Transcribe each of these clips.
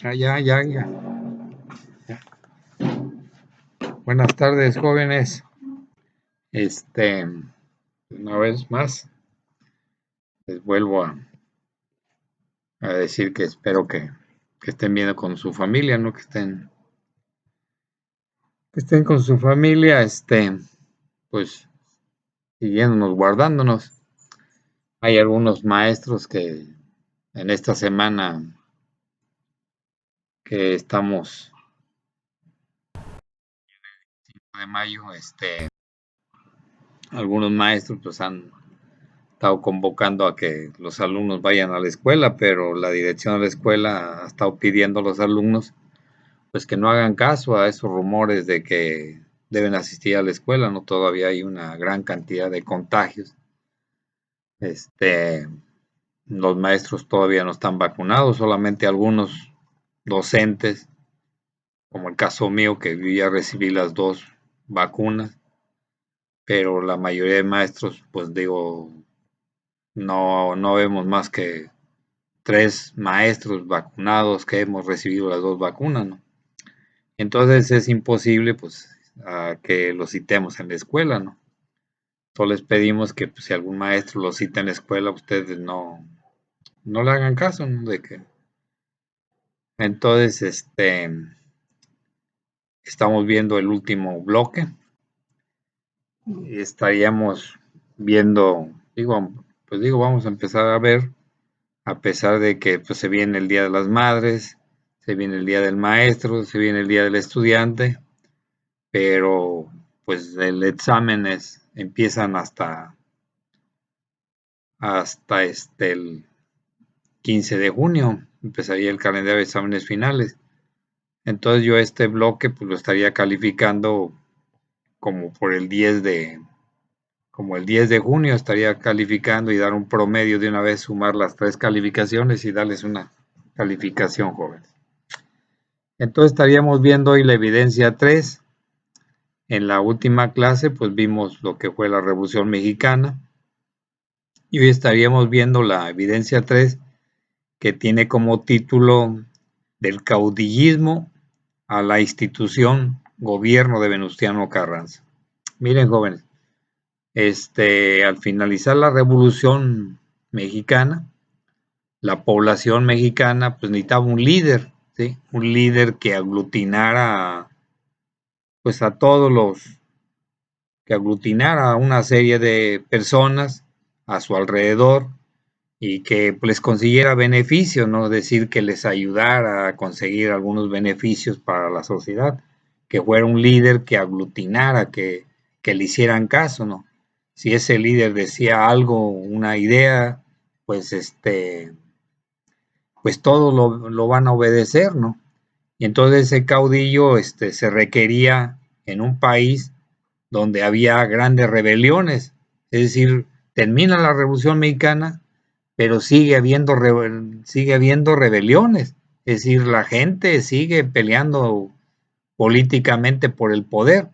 Ya. Buenas tardes, jóvenes. Una vez más, les vuelvo a decir que espero que estén bien con su familia, ¿no? Que estén con su familia, pues, siguiéndonos, guardándonos. Hay algunos maestros que en esta semana que estamos de mayo, algunos maestros pues han estado convocando a que los alumnos vayan a la escuela, pero la dirección de la escuela ha estado pidiendo a los alumnos pues que no hagan caso a esos rumores de que deben asistir a la escuela, ¿no? Todavía hay una gran cantidad de contagios. Este, los maestros todavía no están vacunados, solamente algunos docentes, como el caso mío, que yo ya recibí las 2 vacunas, pero la mayoría de maestros, pues digo, no vemos más que 3 maestros vacunados que hemos recibido las 2 vacunas, ¿no? Entonces es imposible, pues, que los citemos en la escuela, ¿no? Solo les pedimos que, pues, si algún maestro los cita en la escuela, ustedes no le hagan caso, ¿no? Entonces, estamos viendo el último bloque y estaríamos viendo, vamos a empezar a ver, a pesar de que, pues, se viene el Día de las Madres, se viene el Día del Maestro, se viene el Día del Estudiante, pero, pues, el exámenes empiezan hasta el 15 de junio, empezaría el calendario de exámenes finales. Entonces yo este bloque pues lo estaría calificando como por como el 10 de junio estaría calificando y dar un promedio de una vez, sumar las 3 calificaciones y darles una calificación, jóvenes. Entonces estaríamos viendo hoy la evidencia 3. En la última clase pues vimos lo que fue la Revolución Mexicana y hoy estaríamos viendo la evidencia 3, que tiene como título Del caudillismo a la institución gobierno de Venustiano Carranza. Miren, jóvenes, al finalizar la Revolución Mexicana, la población mexicana pues necesitaba un líder, ¿sí? Un líder que aglutinara pues a todos los, que aglutinara a una serie de personas a su alrededor y que les consiguiera beneficios, ¿no? Es decir, que les ayudara a conseguir algunos beneficios para la sociedad, que fuera un líder que aglutinara, que le hicieran caso, ¿no? Si ese líder decía algo, una idea, pues pues todos lo van a obedecer, ¿no? Y entonces ese caudillo se requería en un país donde había grandes rebeliones, es decir, termina la Revolución Mexicana, pero sigue habiendo rebeliones, es decir, la gente sigue peleando políticamente por el poder.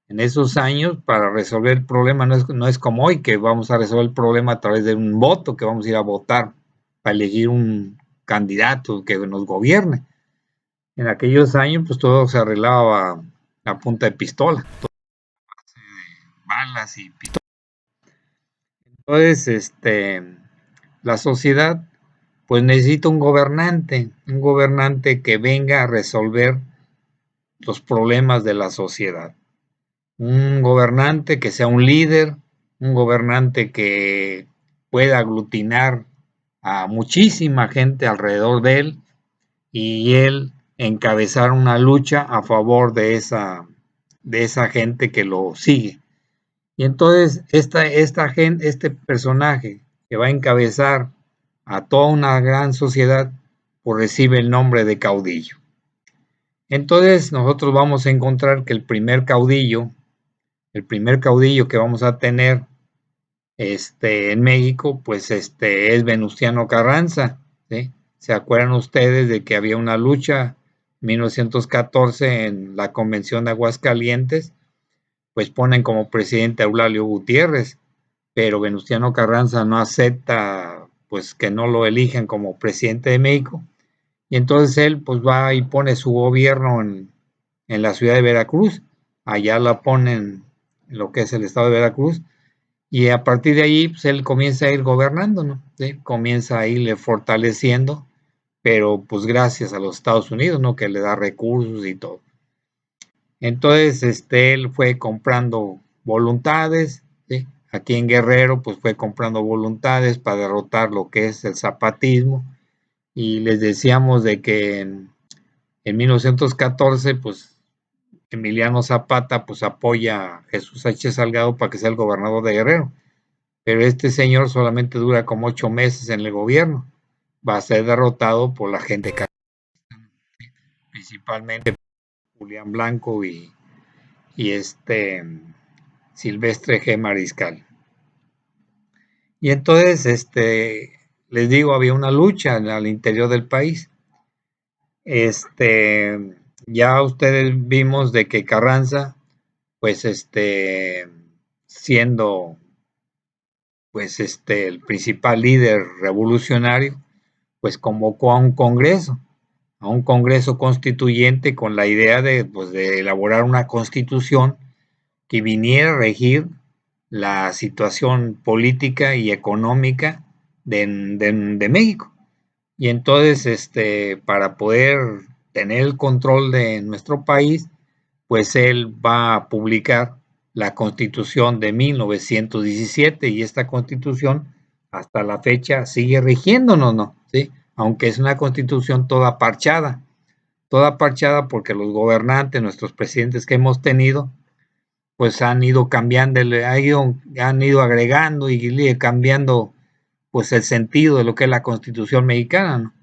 En esos años, para resolver el problema, no es como hoy, que vamos a resolver el problema a través de un voto, que vamos a ir a votar para elegir un candidato que nos gobierne. En aquellos años, pues todo se arreglaba a punta de pistola, balas y pistolas. Entonces, la sociedad pues necesita un gobernante que venga a resolver los problemas de la sociedad, un gobernante que sea un líder, un gobernante que pueda aglutinar a muchísima gente alrededor de él y él encabezar una lucha a favor de esa gente que lo sigue. Y entonces este personaje que va a encabezar a toda una gran sociedad, pues recibe el nombre de caudillo. Entonces nosotros vamos a encontrar que el primer caudillo que vamos a tener en México, pues es Venustiano Carranza, ¿sí? ¿Se acuerdan ustedes de que había una lucha en 1914 en la Convención de Aguascalientes? Pues ponen como presidente a Eulalio Gutiérrez, pero Venustiano Carranza no acepta pues que no lo elijan como presidente de México, y entonces él pues va y pone su gobierno en la ciudad de Veracruz, allá la ponen en lo que es el estado de Veracruz, y a partir de ahí pues él comienza a ir gobernando, ¿no? ¿Sí? Comienza a irle fortaleciendo, pero pues gracias a los Estados Unidos, ¿no? Que le da recursos y todo. Entonces, él fue comprando voluntades, ¿sí? Aquí en Guerrero, pues fue comprando voluntades para derrotar lo que es el zapatismo, y les decíamos de que en 1914, pues Emiliano Zapata, pues apoya a Jesús H. Salgado para que sea el gobernador de Guerrero, pero este señor solamente dura como 8 meses en el gobierno, va a ser derrotado por la gente, principalmente Julián Blanco y Silvestre G. Mariscal. Y entonces, les digo, había una lucha al interior del país. Ya ustedes vimos de que Carranza, pues, siendo, pues, el principal líder revolucionario, pues convocó a un congreso constituyente con la idea de, pues, de elaborar una constitución que viniera a regir la situación política y económica de México. Y entonces, para poder tener el control de nuestro país, pues él va a publicar la Constitución de 1917, y esta Constitución hasta la fecha sigue rigiéndonos, ¿no? ¿Sí? Aunque es una Constitución toda parchada porque los gobernantes, nuestros presidentes que hemos tenido, pues han ido cambiando, han ido agregando y cambiando pues el sentido de lo que es la Constitución mexicana, ¿no?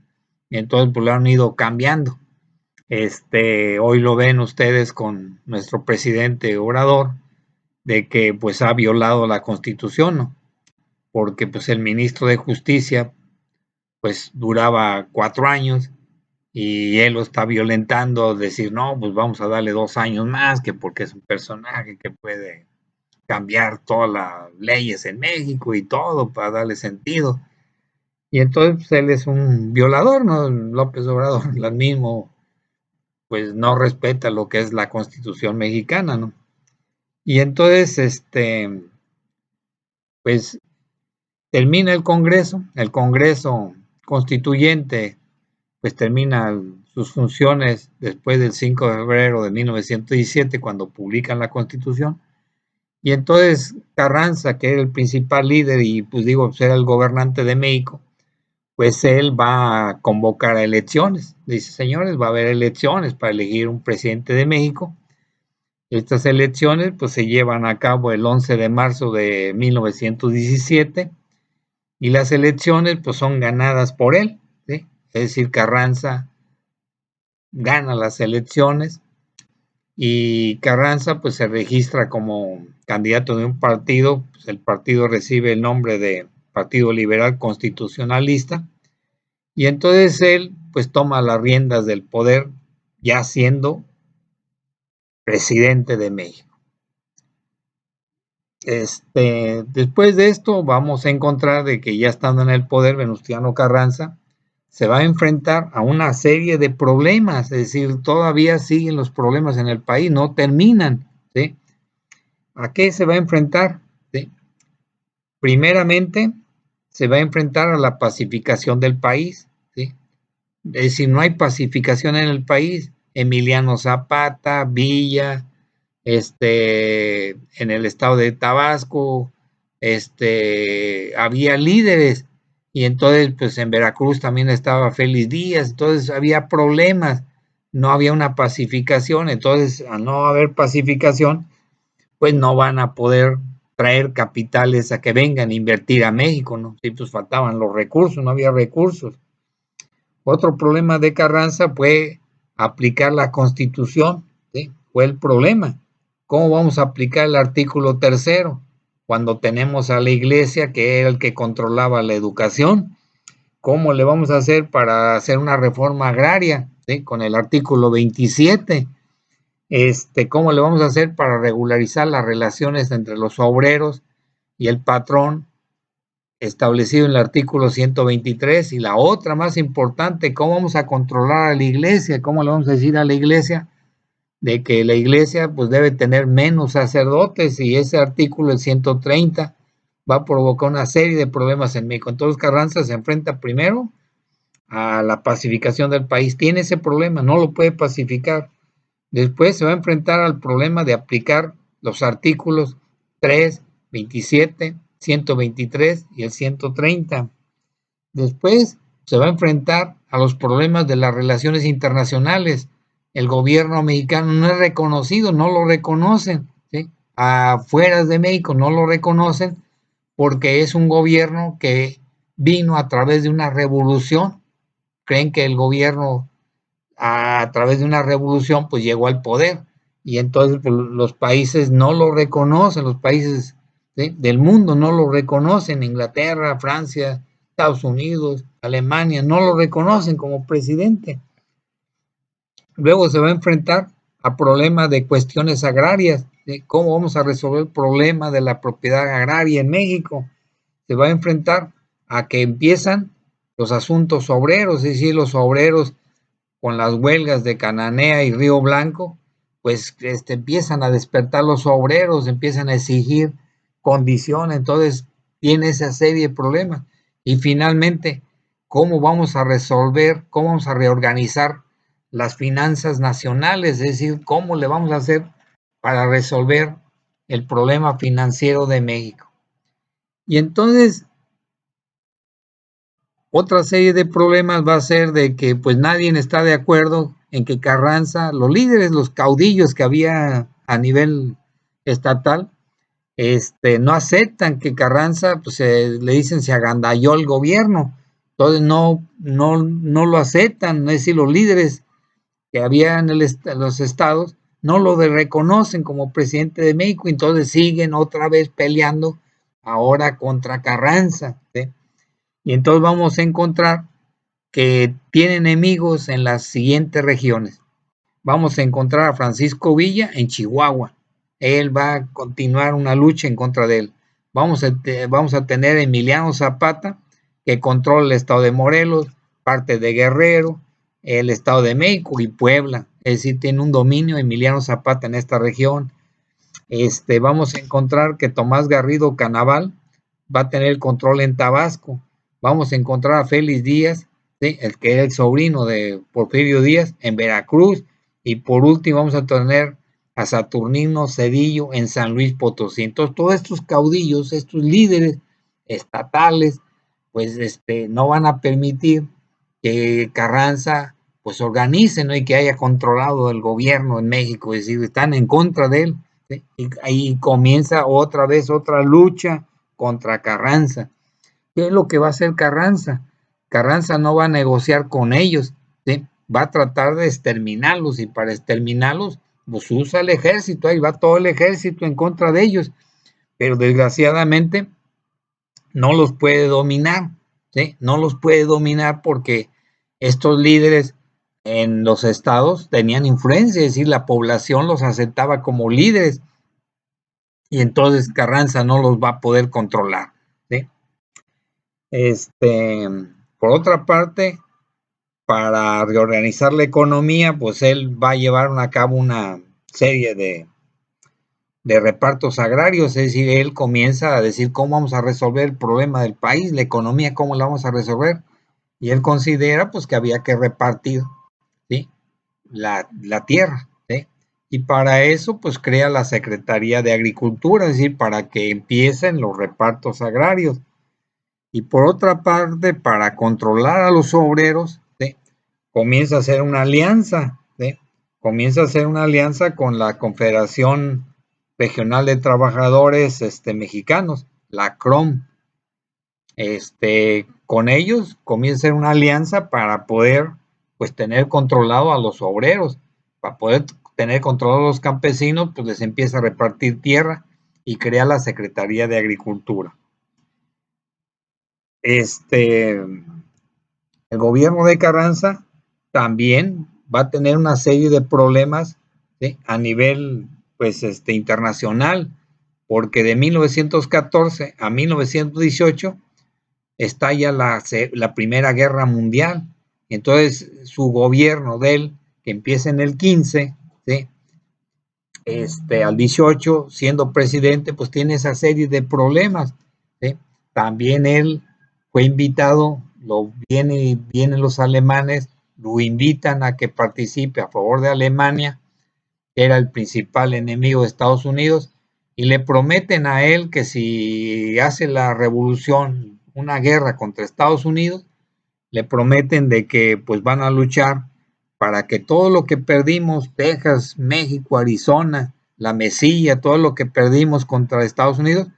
Y entonces pues lo han ido cambiando. Hoy lo ven ustedes con nuestro presidente Obrador, de que pues ha violado la Constitución, ¿no? Porque pues el ministro de Justicia pues duraba 4 años y él lo está violentando, decir, no, pues vamos a darle 2 años más, que porque es un personaje que puede cambiar todas las leyes en México y todo para darle sentido. Y entonces pues, él es un violador, ¿no? López Obrador, lo mismo, pues no respeta lo que es la Constitución mexicana, ¿no? Y entonces, pues termina el Congreso Constituyente, pues termina sus funciones después del 5 de febrero de 1917, cuando publican la Constitución. Y entonces Carranza, que era el principal líder y pues digo, pues era el gobernante de México, pues él va a convocar a elecciones. Dice, señores, va a haber elecciones para elegir un presidente de México. Estas elecciones pues se llevan a cabo el 11 de marzo de 1917, y las elecciones pues son ganadas por él, ¿sí? Es decir, Carranza gana las elecciones, y Carranza pues se registra como candidato de un partido, pues el partido recibe el nombre de Partido Liberal Constitucionalista, y entonces él pues toma las riendas del poder ya siendo presidente de México. Después de esto vamos a encontrar de que ya estando en el poder, Venustiano Carranza se va a enfrentar a una serie de problemas, es decir, todavía siguen los problemas en el país, no terminan, ¿sí? ¿A qué se va a enfrentar? ¿Sí? Primeramente, se va a enfrentar a la pacificación del país, ¿sí? Es decir, no hay pacificación en el país. Emiliano Zapata, Villa, en el estado de Tabasco, había líderes, y entonces pues en Veracruz también estaba Félix Díaz, entonces había problemas, no había una pacificación. Entonces al no haber pacificación, pues no van a poder traer capitales a que vengan a invertir a México, ¿no? Sí, pues faltaban los recursos, no había recursos. Otro problema de Carranza fue aplicar la Constitución, ¿sí? Fue el problema. ¿Cómo vamos a aplicar el artículo 3º cuando tenemos a la iglesia, que era el que controlaba la educación? ¿Cómo le vamos a hacer para hacer una reforma agraria, ¿sí? Con el artículo 27? ¿Cómo le vamos a hacer para regularizar las relaciones entre los obreros y el patrón? establecido en el artículo 123, y la otra más importante, cómo vamos a controlar a la iglesia, cómo le vamos a decir a la iglesia de que la iglesia pues debe tener menos sacerdotes, y ese artículo, el 130, va a provocar una serie de problemas en México. Entonces Carranza se enfrenta primero a la pacificación del país, tiene ese problema, no lo puede pacificar. Después se va a enfrentar al problema de aplicar los artículos 3, 27, 123 y el 130. Después se va a enfrentar a los problemas de las relaciones internacionales. El gobierno mexicano no es reconocido, no lo reconocen, ¿sí? Afuera de México no lo reconocen porque es un gobierno que vino a través de una revolución. Creen que el gobierno a través de una revolución pues llegó al poder, y entonces pues, los países no lo reconocen, los países, ¿sí?, del mundo no lo reconocen. Inglaterra, Francia, Estados Unidos, Alemania no lo reconocen como presidente. Luego se va a enfrentar a problemas de cuestiones agrarias, ¿sí? ¿Cómo vamos a resolver el problema de la propiedad agraria en México? Se va a enfrentar a que empiezan los asuntos obreros, es decir, los obreros con las huelgas de Cananea y Río Blanco, pues empiezan a despertar los obreros, empiezan a exigir condiciones, entonces tiene esa serie de problemas. Y finalmente, ¿cómo vamos a resolver, cómo vamos a reorganizar las finanzas nacionales? Es decir, ¿cómo le vamos a hacer para resolver el problema financiero de México? Y entonces otra serie de problemas va a ser de que pues nadie está de acuerdo en que Carranza, los líderes, los caudillos que había a nivel estatal, no aceptan que Carranza, pues le dicen se agandalló el gobierno, entonces no lo aceptan, es decir, los líderes que había en los estados no lo reconocen como presidente de México, entonces siguen otra vez peleando ahora contra Carranza, ¿sí? Y entonces vamos a encontrar que tiene enemigos en las siguientes regiones. Vamos a encontrar a Francisco Villa en Chihuahua. Él va a continuar una lucha en contra de él. Vamos a tener a Emiliano Zapata, que controla el estado de Morelos, parte de Guerrero, el estado de México y Puebla. Es decir, tiene un dominio Emiliano Zapata en esta región. Vamos a encontrar que Tomás Garrido Canaval va a tener el control en Tabasco. Vamos a encontrar a Félix Díaz, ¿sí?, el que era el sobrino de Porfirio Díaz, en Veracruz. Y por último vamos a tener a Saturnino Cedillo en San Luis Potosí. Entonces todos estos caudillos, estos líderes estatales, pues no van a permitir que Carranza pues organice, ¿no?, y que haya controlado el gobierno en México, es decir, están en contra de él, ¿sí? Y ahí comienza otra vez otra lucha contra Carranza. ¿Qué es lo que va a hacer Carranza? Carranza no va a negociar con ellos, ¿sí? Va a tratar de exterminarlos, y para exterminarlos pues usa el ejército, ahí va todo el ejército en contra de ellos, pero desgraciadamente no los puede dominar, ¿sí? No los puede dominar porque estos líderes en los estados tenían influencia, es decir, la población los aceptaba como líderes, y entonces Carranza no los va a poder controlar, ¿sí? Por otra parte, para reorganizar la economía, pues él va a llevar a cabo una serie de repartos agrarios, es decir, él comienza a decir cómo vamos a resolver el problema del país, la economía, cómo la vamos a resolver, y él considera pues que había que repartir, ¿sí?, la tierra, ¿sí? Y para eso pues crea la Secretaría de Agricultura, es decir, para que empiecen los repartos agrarios. Y por otra parte, para controlar a los obreros, ¿sí?, comienza a hacer una alianza, ¿sí? Comienza a hacer una alianza con la Confederación Regional de Trabajadores Mexicanos, la CROM. Con ellos comienza a hacer una alianza para poder pues tener controlado a los obreros, para poder tener controlado a los campesinos, pues les empieza a repartir tierra y crea la Secretaría de Agricultura. El gobierno de Carranza también va a tener una serie de problemas, ¿sí?, a nivel pues internacional, porque de 1914 a 1918 estalla la Primera Guerra Mundial. Entonces, su gobierno de él, que empieza en el 15, ¿sí? Al 18, siendo presidente, pues tiene esa serie de problemas, ¿sí? También él fue invitado, vienen los alemanes, lo invitan a que participe a favor de Alemania, que era el principal enemigo de Estados Unidos, y le prometen a él que si hace la revolución, una guerra contra Estados Unidos, le prometen de que pues van a luchar para que todo lo que perdimos, Texas, México, Arizona, la Mesilla, todo lo que perdimos contra Estados Unidos,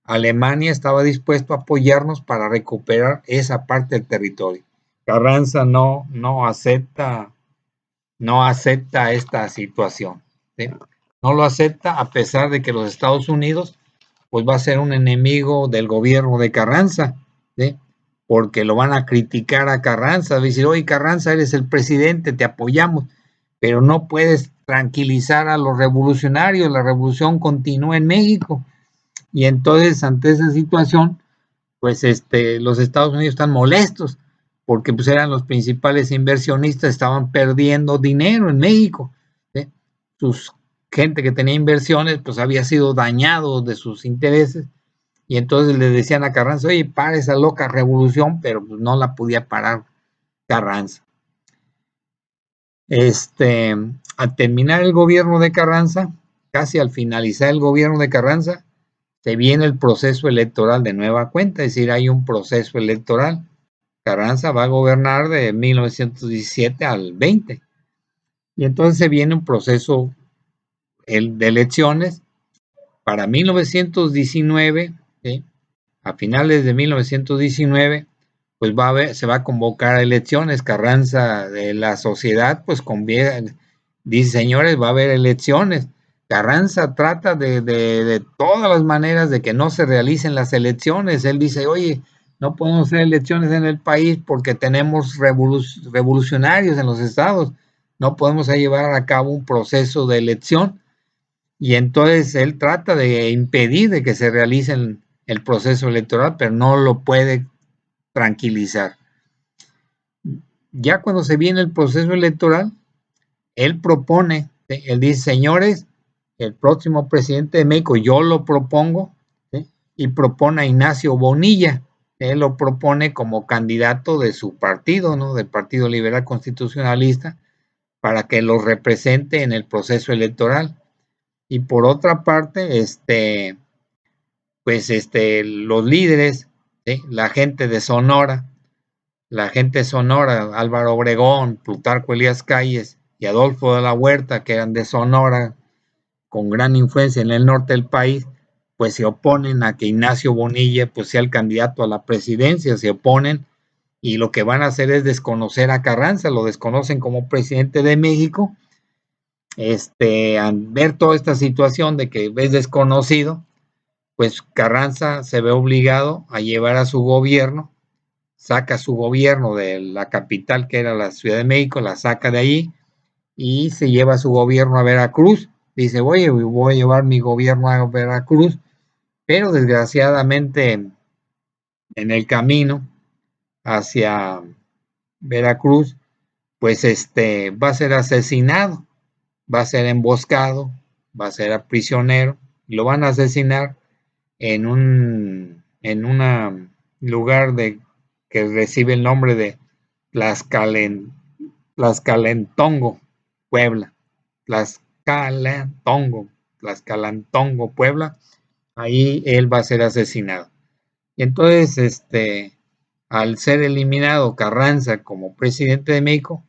Alemania estaba dispuesto a apoyarnos para recuperar esa parte del territorio. Carranza no acepta esta situación, ¿sí? No lo acepta a pesar de que los Estados Unidos pues va a ser un enemigo del gobierno de Carranza, ¿sí? Porque lo van a criticar a Carranza, va a decir, oye Carranza, eres el presidente, te apoyamos, pero no puedes tranquilizar a los revolucionarios, la revolución continúa en México. Y entonces ante esa situación, pues los Estados Unidos están molestos, porque pues eran los principales inversionistas, estaban perdiendo dinero en México, ¿sí? Sus gente que tenía inversiones, pues había sido dañado de sus intereses, y entonces le decían a Carranza, oye, para esa loca revolución, pero pues no la podía parar Carranza. Al terminar el gobierno de Carranza, casi al finalizar el gobierno de Carranza, se viene el proceso electoral de nueva cuenta, es decir, hay un proceso electoral. Carranza va a gobernar de 1917 al 20. Y entonces viene un proceso de elecciones para 1919, ¿sí? A finales de 1919, pues se va a convocar a elecciones. Carranza de la sociedad, pues dice, señores, va a haber elecciones. Carranza trata de todas las maneras de que no se realicen las elecciones. Él dice, oye, no podemos hacer elecciones en el país porque tenemos revolucionarios en los estados. No podemos llevar a cabo un proceso de elección. Y entonces él trata de impedir de que se realice el proceso electoral, pero no lo puede tranquilizar. Ya cuando se viene el proceso electoral, él propone, él dice, señores, el próximo presidente de México, yo lo propongo, ¿sí? Y propone a Ignacio Bonilla. Él lo propone como candidato de su partido, ¿no? Del Partido Liberal Constitucionalista, para que lo represente en el proceso electoral. Y por otra parte, pues los líderes, ¿sí? La gente de Sonora, Álvaro Obregón, Plutarco Elías Calles y Adolfo de la Huerta, que eran de Sonora, con gran influencia en el norte del país, pues se oponen a que Ignacio Bonilla pues sea el candidato a la presidencia, se oponen, y lo que van a hacer es desconocer a Carranza, lo desconocen como presidente de México. Al ver toda esta situación de que es desconocido, pues Carranza se ve obligado a llevar a su gobierno, saca su gobierno de la capital, que era la Ciudad de México, la saca de allí y se lleva su gobierno a Veracruz. Dice, oye, voy a llevar mi gobierno a Veracruz, pero desgraciadamente en el camino hacia Veracruz, pues va a ser asesinado, va a ser emboscado, va a ser prisionero, y lo van a asesinar en un lugar que recibe el nombre de Tlaxcalentongo, Puebla. Tlaxcalantongo, Puebla. Ahí él va a ser asesinado. Y entonces, al ser eliminado Carranza como presidente de México,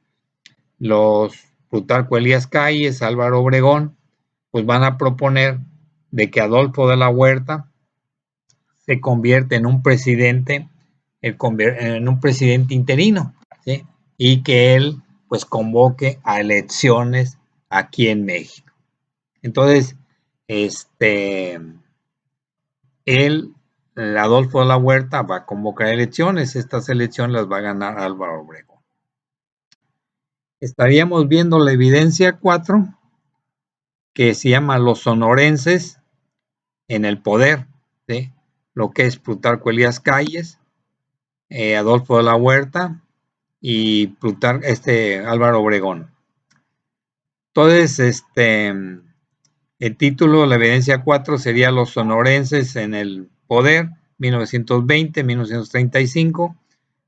los Plutarco Elías Calles, Álvaro Obregón, pues van a proponer de que Adolfo de la Huerta se convierte en un presidente, interino, ¿sí? Y que él pues convoque a elecciones aquí en México. Entonces, él, Adolfo de la Huerta, va a convocar elecciones. Estas elecciones las va a ganar Álvaro Obregón. Estaríamos viendo la evidencia 4, que se llama Los Sonorenses en el Poder, ¿sí? Lo que es Plutarco Elías Calles, Adolfo de la Huerta y Álvaro Obregón. Entonces, el título, la evidencia 4, sería Los sonorenses en el poder, 1920-1935,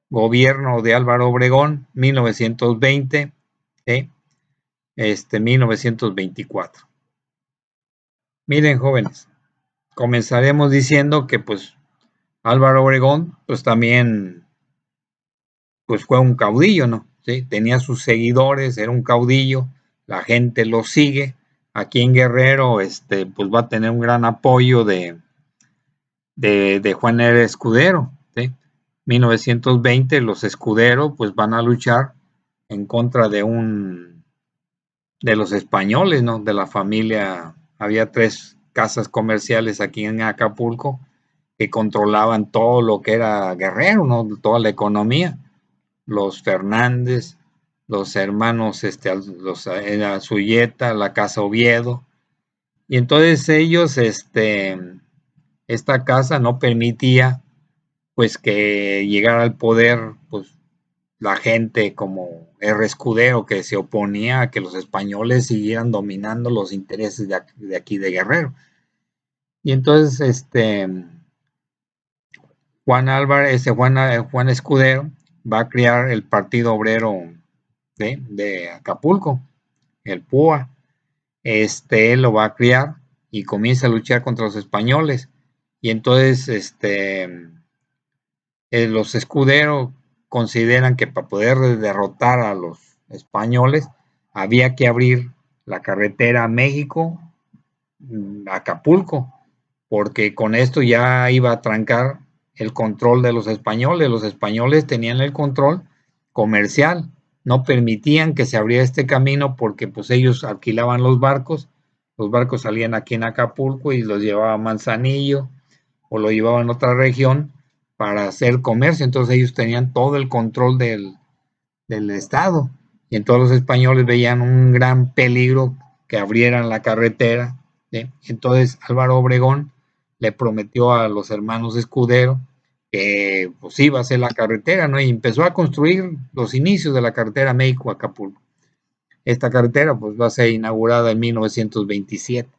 gobierno de Álvaro Obregón, 1920, 1924. Miren, jóvenes, comenzaremos diciendo que pues Álvaro Obregón pues también pues fue un caudillo, ¿no? ¿Sí? Tenía sus seguidores, era un caudillo, la gente lo sigue. Aquí en Guerrero pues va a tener un gran apoyo de Juan R. Escudero, ¿sí? 1920 los Escudero pues van a luchar en contra de los españoles, ¿no? De la familia, había 3 casas comerciales aquí en Acapulco que controlaban todo lo que era Guerrero, ¿no? Toda la economía. Los Fernández, los hermanos, era Suyeta, la casa Oviedo. Y entonces ellos, esta casa no permitía pues que llegara al poder pues la gente como R. Escudero, que se oponía a que los españoles siguieran dominando los intereses de aquí de Guerrero. Y entonces Juan Escudero va a crear el Partido Obrero de Acapulco, el PUA. Él lo va a criar y comienza a luchar contra los españoles. Y entonces los Escuderos consideran que para poder derrotar a los españoles había que abrir la carretera México Acapulco, porque con esto ya iba a trancar el control de los españoles. Los españoles tenían el control comercial, no permitían que se abriera este camino porque pues ellos alquilaban los barcos salían aquí en Acapulco y los llevaban a Manzanillo o lo llevaban a otra región para hacer comercio. Entonces ellos tenían todo el control del estado y entonces los españoles veían un gran peligro que abrieran la carretera. ¿Sí? Entonces Álvaro Obregón le prometió a los hermanos Escudero que pues iba a hacer la carretera, ¿no? Y empezó a construir los inicios de la carretera México-Acapulco. Esta carretera pues va a ser inaugurada en 1927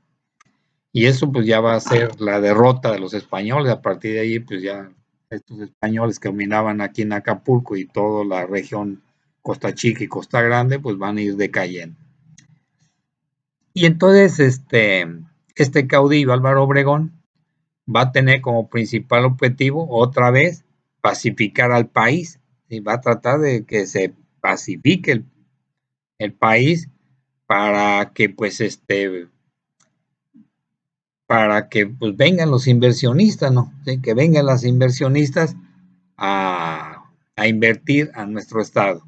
y eso pues ya va a ser la derrota de los españoles. A partir de ahí pues ya estos españoles que dominaban aquí en Acapulco y toda la región Costa Chica y Costa Grande pues van a ir decayendo. Y entonces este caudillo Álvaro Obregón va a tener como principal objetivo otra vez pacificar al país y va a tratar de que se pacifique el país para que pues para que pues vengan los inversionistas, ¿no? ¿Sí? Que vengan las inversionistas a invertir a nuestro estado.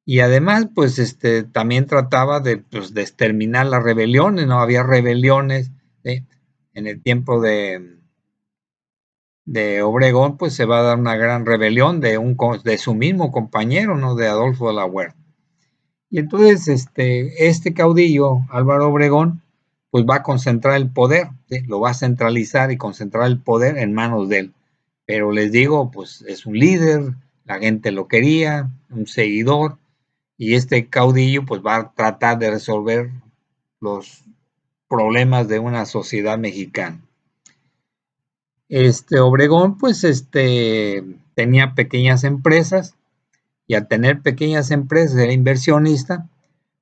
Y además, pues también trataba de pues, de exterminar las rebeliones, ¿no? Había rebeliones, ¿sí? En el tiempo de Obregón, pues se va a dar una gran rebelión de su mismo compañero, ¿no? De Adolfo de la Huerta. Y entonces este caudillo, Álvaro Obregón, pues va a concentrar el poder, ¿sí? Lo va a centralizar y concentrar el poder en manos de él. Pero les digo, pues es un líder, la gente lo quería, un seguidor, y este caudillo pues va a tratar de resolver los problemas de una sociedad mexicana. Obregón pues tenía pequeñas empresas y al tener pequeñas empresas era inversionista,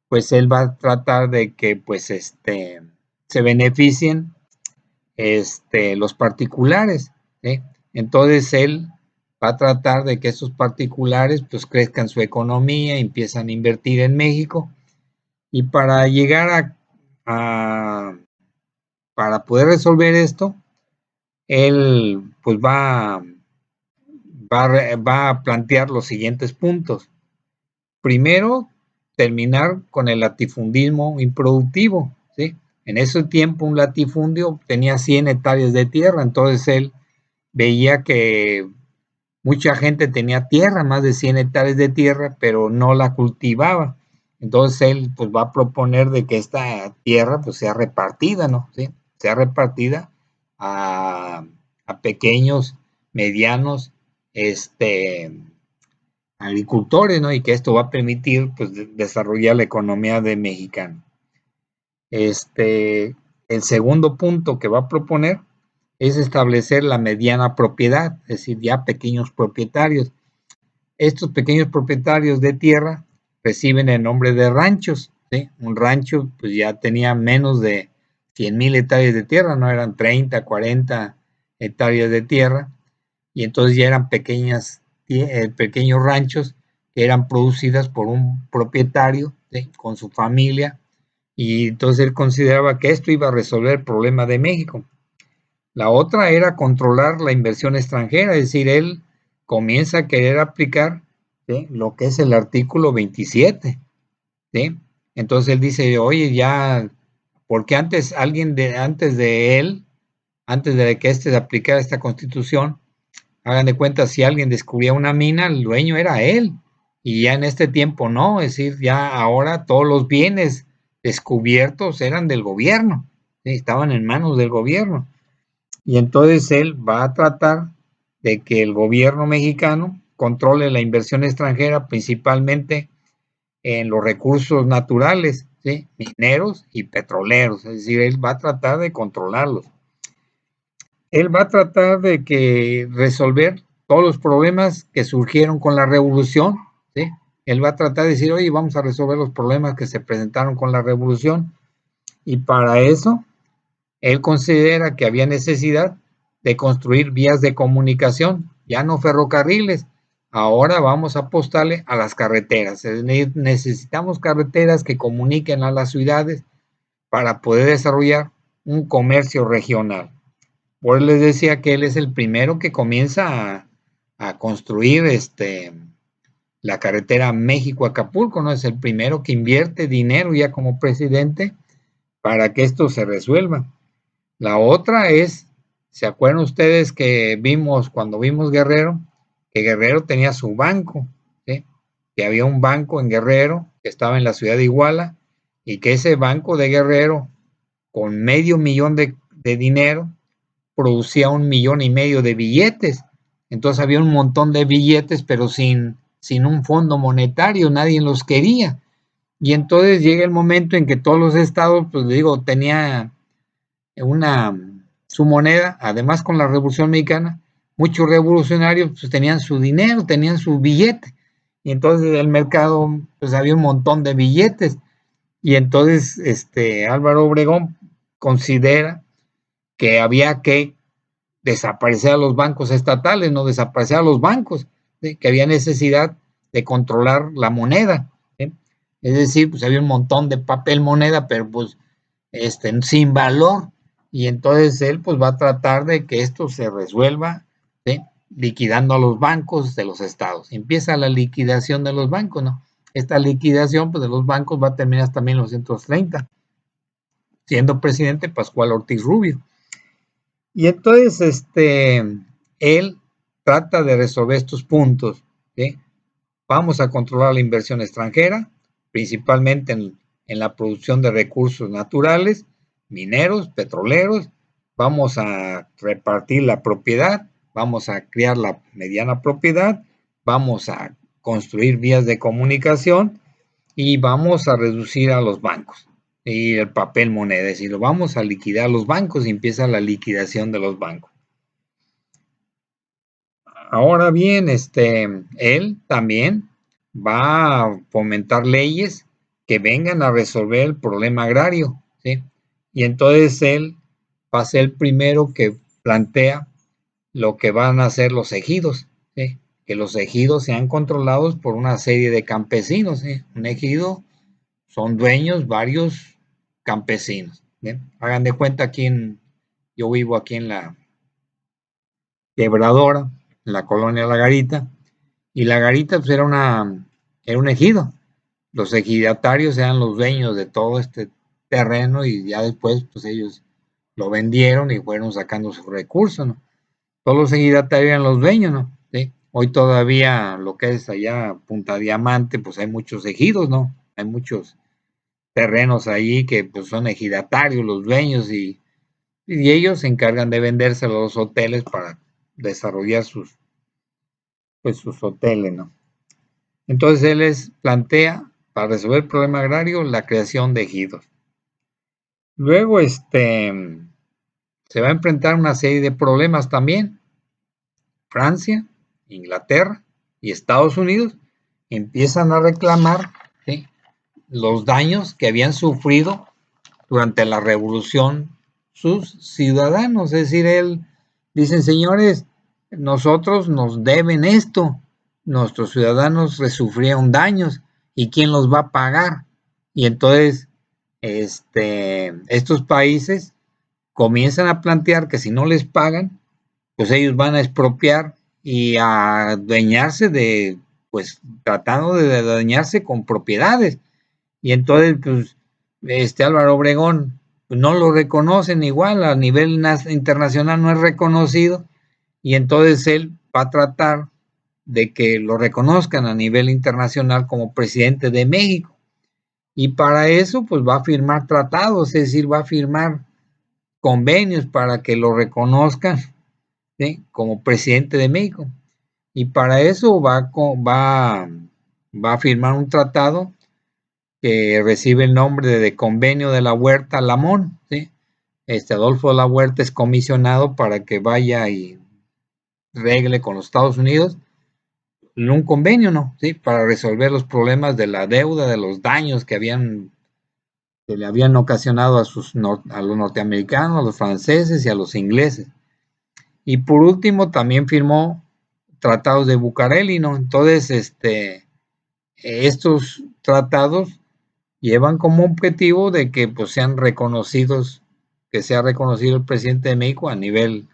pues él va a tratar de que pues se beneficien los particulares, ¿sí? Entonces él va a tratar de que esos particulares pues crezcan su economía, empiezan a invertir en México y para llegar para poder resolver esto, él pues va a plantear los siguientes puntos. Primero, terminar con el latifundismo improductivo, ¿sí? En ese tiempo un latifundio tenía 100 hectáreas de tierra, entonces él veía que mucha gente tenía tierra, más de 100 hectáreas de tierra, pero no la cultivaba. Entonces él pues va a proponer de que esta tierra pues sea repartida, ¿no? ¿Sí? Sea repartida a pequeños, medianos agricultores, ¿no? Y que esto va a permitir, pues, desarrollar la economía de mexicana. El segundo punto que va a proponer es establecer la mediana propiedad, es decir, ya pequeños propietarios. Estos pequeños propietarios de tierra reciben el nombre de ranchos, ¿sí? Un rancho pues ya tenía menos de 100,000 hectáreas de tierra, no eran 30, 40 hectáreas de tierra, y entonces ya eran pequeños ranchos que eran producidas por un propietario, ¿sí? Con su familia, y entonces él consideraba que esto iba a resolver el problema de México. La otra era controlar la inversión extranjera, es decir, él comienza a querer aplicar, ¿sí? Lo que es el artículo 27, ¿sí? Entonces él dice, oye, ya, porque antes de él, antes de que se aplicara esta constitución, hagan de cuenta, si alguien descubría una mina, el dueño era él, y ya en este tiempo no, es decir, ya ahora todos los bienes descubiertos eran del gobierno, ¿sí? Estaban en manos del gobierno. Y entonces él va a tratar de que el gobierno mexicano controle la inversión extranjera, principalmente en los recursos naturales, ¿sí? Mineros y petroleros, es decir, él va a tratar de controlarlos. Él va a tratar de que resolver todos los problemas que surgieron con la revolución, ¿sí? Él va a tratar de decir, oye, vamos a resolver los problemas que se presentaron con la revolución, y para eso él considera que había necesidad de construir vías de comunicación, ya no ferrocarriles. Ahora vamos a apostarle a las carreteras. Necesitamos carreteras que comuniquen a las ciudades para poder desarrollar un comercio regional. Pues les decía que él es el primero que comienza a construir la carretera México-Acapulco, ¿no? Es el primero que invierte dinero ya como presidente para que esto se resuelva. La otra es, ¿se acuerdan ustedes que vimos cuando vimos Guerrero? Que Guerrero tenía su banco, ¿sí? Que había un banco en Guerrero que estaba en la ciudad de Iguala, y que ese banco de Guerrero, con $500,000 de dinero, producía 1,500,000 de billetes. Entonces había un montón de billetes, pero sin un fondo monetario, nadie los quería. Y entonces llega el momento en que todos los estados, pues digo, tenía su moneda, además con la Revolución Mexicana, muchos revolucionarios pues tenían su dinero, tenían su billete, y entonces el mercado, pues había un montón de billetes, y entonces Álvaro Obregón considera que había que desaparecer a los bancos estatales, no desaparecer a los bancos, ¿sí? Que había necesidad de controlar la moneda, ¿sí? Es decir, pues había un montón de papel moneda, pero pues sin valor, y entonces él pues va a tratar de que esto se resuelva, ¿sí? Liquidando a los bancos de los estados. Empieza la liquidación de los bancos, ¿no? Esta liquidación pues, de los bancos va a terminar hasta 1930, siendo presidente Pascual Ortiz Rubio. Y entonces él trata de resolver estos puntos, ¿sí? Vamos a controlar la inversión extranjera, principalmente en la producción de recursos naturales, mineros, petroleros. Vamos a repartir la propiedad, vamos a crear la mediana propiedad, vamos a construir vías de comunicación y vamos a reducir a los bancos y el papel moneda, es decir, lo vamos a liquidar los bancos y empieza la liquidación de los bancos. Ahora bien, él también va a fomentar leyes que vengan a resolver el problema agrario, ¿sí? Y entonces él va a ser el primero que plantea lo que van a hacer los ejidos, ¿sí? Que los ejidos sean controlados por una serie de campesinos, ¿sí? Un ejido son dueños varios campesinos, ¿sí? Hagan de cuenta yo vivo aquí en la Quebradora, en la colonia La Garita, y La Garita pues era un ejido. Los ejidatarios eran los dueños de todo este terreno, y ya después pues ellos lo vendieron y fueron sacando sus recursos, ¿no? Todos los ejidatarios eran los dueños, ¿no? ¿Sí? Hoy todavía lo que es allá Punta Diamante, pues hay muchos ejidos, ¿no? Hay muchos terrenos allí que pues son ejidatarios, los dueños, y ellos se encargan de vendérselo a los hoteles para desarrollar pues sus hoteles, ¿no? Entonces él plantea para resolver el problema agrario la creación de ejidos. Luego se va a enfrentar a una serie de problemas también. Francia, Inglaterra y Estados Unidos empiezan a reclamar, ¿sí?, los daños que habían sufrido durante la revolución sus ciudadanos. Es decir, dicen, señores, nosotros nos deben esto, nuestros ciudadanos sufrieron daños, ¿y quién los va a pagar? Y entonces estos países comienzan a plantear que si no les pagan, pues ellos van a expropiar y a adueñarse pues tratando de adueñarse con propiedades. Y entonces, pues, Álvaro Obregón, pues, no lo reconocen igual, a nivel internacional no es reconocido, y entonces él va a tratar de que lo reconozcan a nivel internacional como presidente de México. Y para eso, pues va a firmar tratados, es decir, va a firmar convenios para que lo reconozcan, ¿sí?, como presidente de México. Y para eso va a firmar un tratado que recibe el nombre de Convenio de la Huerta Lamón, ¿sí? Adolfo de la Huerta es comisionado para que vaya y regle con los Estados Unidos un convenio, ¿no? ¿Sí? Para resolver los problemas de la deuda, de los daños que le habían ocasionado a los norteamericanos, a los franceses y a los ingleses. Y por último también firmó tratados de Bucareli, ¿no? Entonces, estos tratados llevan como objetivo de que pues sean reconocidos, que sea reconocido el presidente de México a nivel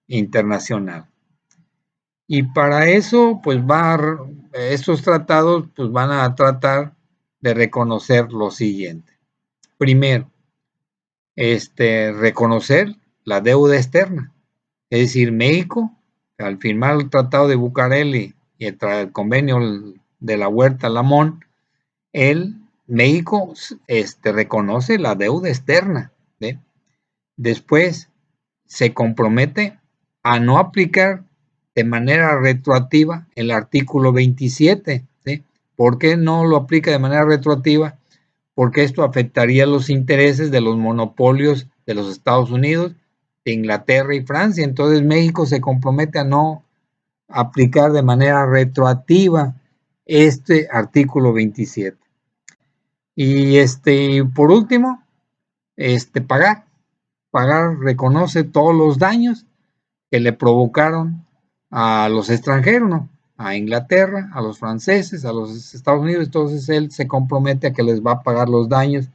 internacional. Y para eso, pues estos tratados pues van a tratar de reconocer lo siguiente. Primero, reconocer la deuda externa. Es decir, México, al firmar el Tratado de Bucareli y el convenio de la Huerta Lamón, México reconoce la deuda externa, ¿sí? Después se compromete a no aplicar de manera retroactiva el artículo 27, ¿sí? ¿Por qué no lo aplica de manera retroactiva? Porque esto afectaría los intereses de los monopolios de los Estados Unidos, de Inglaterra y Francia. Entonces México se compromete a no aplicar de manera retroactiva este artículo 27. Y por último, pagar reconoce todos los daños que le provocaron a los extranjeros, ¿no? A Inglaterra, a los franceses, a los Estados Unidos. Entonces él se compromete a que les va a pagar los daños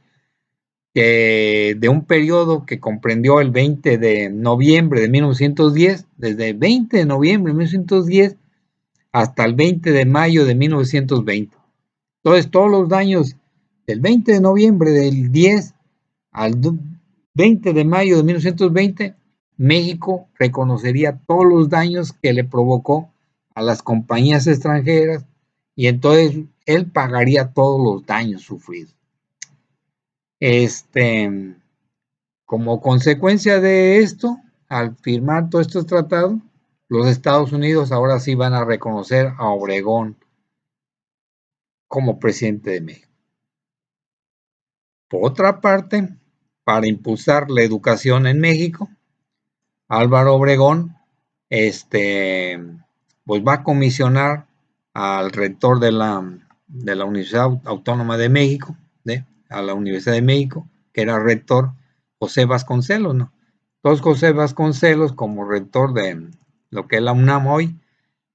de un periodo que comprendió el 20 de noviembre de 1910, desde el 20 de noviembre de 1910 hasta el 20 de mayo de 1920. Entonces todos los daños del 20 de noviembre del 10 al 20 de mayo de 1920, México reconocería todos los daños que le provocó a las compañías extranjeras y entonces él pagaría todos los daños sufridos. Como consecuencia de esto, al firmar todos estos tratados, los Estados Unidos ahora sí van a reconocer a Obregón como presidente de México. Por otra parte, para impulsar la educación en México, Álvaro Obregón, pues va a comisionar al rector de la Universidad Autónoma de México, a la Universidad de México, que era rector José Vasconcelos, ¿no? Entonces José Vasconcelos, como rector de lo que es la UNAM hoy,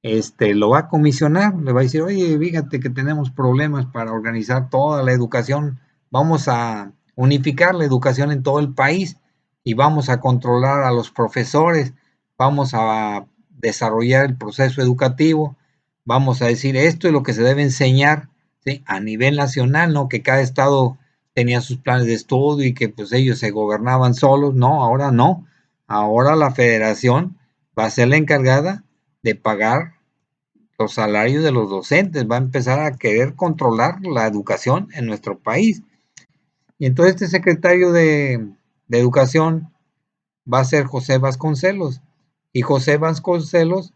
lo va a comisionar, le va a decir, oye, fíjate que tenemos problemas para organizar toda la educación, vamos a unificar la educación en todo el país y vamos a controlar a los profesores, vamos a desarrollar el proceso educativo, vamos a decir esto es lo que se debe enseñar, ¿sí?, a nivel nacional, ¿no? Que cada estado tenía sus planes de estudio y que pues ellos se gobernaban solos. No, ahora no, ahora la federación va a ser la encargada de pagar los salarios de los docentes, va a empezar a querer controlar la educación en nuestro país. Y entonces este secretario de Educación va a ser José Vasconcelos. Y José Vasconcelos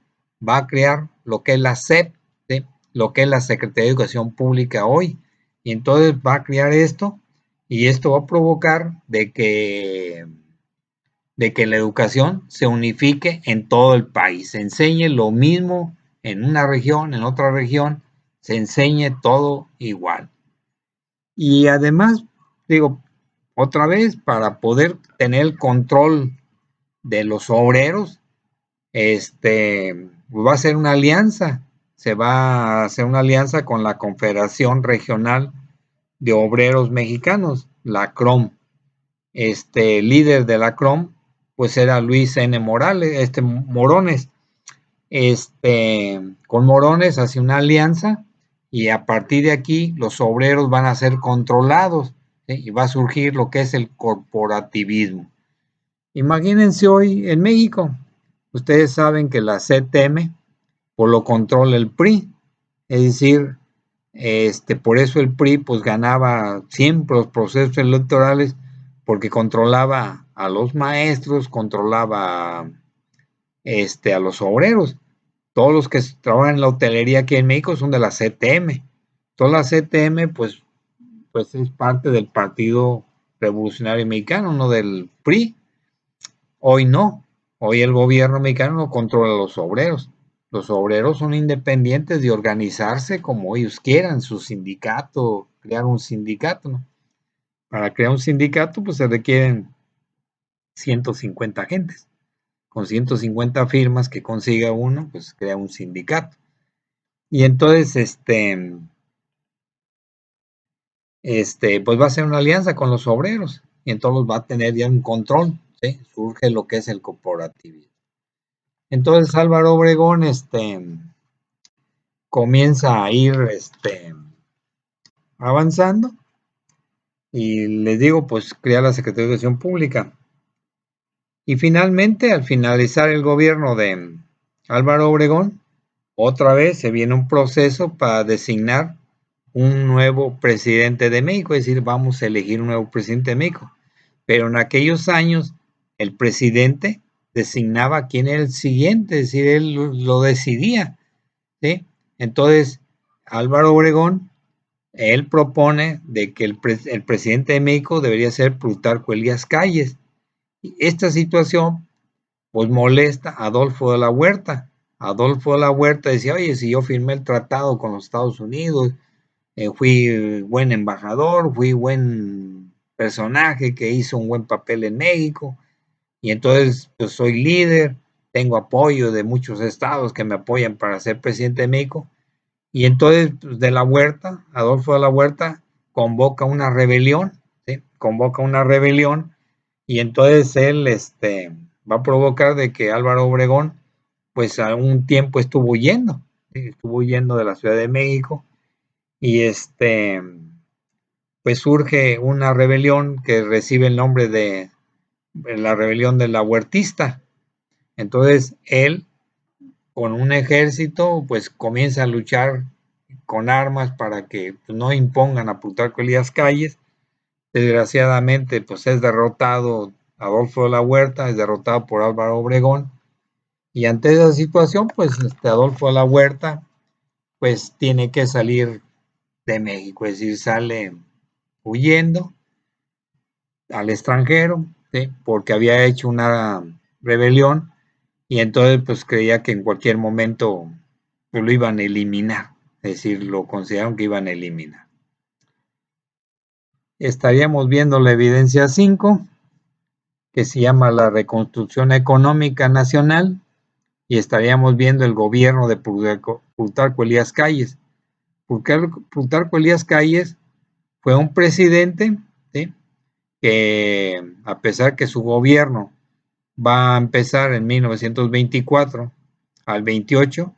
va a crear lo que es la SEP, ¿sí? Lo que es la Secretaría de Educación Pública hoy. Y entonces va a crear esto, y esto va a provocar de que la educación se unifique en todo el país, se enseñe lo mismo en una región, en otra región, se enseñe todo igual. Y además, digo, otra vez, para poder tener el control de los obreros, pues va a ser una alianza, se va a hacer una alianza con la Confederación Regional de Obreros Mexicanos, la CROM. Líder de la CROM, pues era Luis N. Morales, Morones. Con Morones hace una alianza, y a partir de aquí los obreros van a ser controlados, ¿sí? Y va a surgir lo que es el corporativismo. Imagínense hoy en México, ustedes saben que la CTM pues lo controla el PRI, es decir, por eso el PRI pues ganaba siempre los procesos electorales, porque controlaba a los maestros, controlaba a los obreros. Todos los que trabajan en la hotelería aquí en México son de la CTM. Toda la CTM pues es parte del Partido Revolucionario Mexicano, no del PRI. Hoy no. Hoy el gobierno mexicano no controla a los obreros. Los obreros son independientes de organizarse como ellos quieran, su sindicato, crear un sindicato, ¿no? Para crear un sindicato, pues se requieren 150 agentes. Con 150 firmas que consiga uno, pues crea un sindicato. Y entonces, pues va a ser una alianza con los obreros, y entonces va a tener ya un control, ¿sí? Surge lo que es el corporativismo. Entonces Álvaro Obregón, comienza a ir, avanzando, y les digo, pues crea la Secretaría de Educación Pública. Y finalmente, al finalizar el gobierno de Álvaro Obregón, otra vez se viene un proceso para designar un nuevo presidente de México, es decir, vamos a elegir un nuevo presidente de México. Pero en aquellos años, el presidente designaba quién era el siguiente, es decir, él lo decidía, ¿sí? Entonces, Álvaro Obregón, él propone de que el presidente de México debería ser Plutarco Elías Calles. Y esta situación pues molesta a Adolfo de la Huerta. Adolfo de la Huerta decía, oye, si yo firmé el tratado con los Estados Unidos, fui buen embajador, fui buen personaje que hizo un buen papel en México, y entonces pues soy líder, tengo apoyo de muchos estados que me apoyan para ser presidente de México. Y entonces pues, de la Huerta, Adolfo de la Huerta convoca una rebelión, ¿sí? Convoca una rebelión, y entonces él va a provocar de que Álvaro Obregón pues a un tiempo estuvo huyendo, ¿sí? Estuvo huyendo de la Ciudad de México, y pues surge una rebelión que recibe el nombre de la rebelión de la Huertista. Entonces él, con un ejército, pues comienza a luchar con armas para que pues, no impongan a Plutarco Elías Calles. Desgraciadamente, pues es derrotado Adolfo de la Huerta, es derrotado por Álvaro Obregón, y ante esa situación, pues Adolfo de la Huerta, pues tiene que salir de México, es decir, sale huyendo al extranjero, ¿sí? Porque había hecho una rebelión, y entonces pues creía que en cualquier momento pues, lo iban a eliminar, es decir, lo consideraron que iban a eliminar. Estaríamos viendo la evidencia 5, que se llama la Reconstrucción Económica Nacional, y estaríamos viendo el gobierno de Plutarco Elías Calles. Plutarco Elías Calles fue un presidente, ¿sí? Que a pesar que su gobierno va a empezar en 1924 al 28,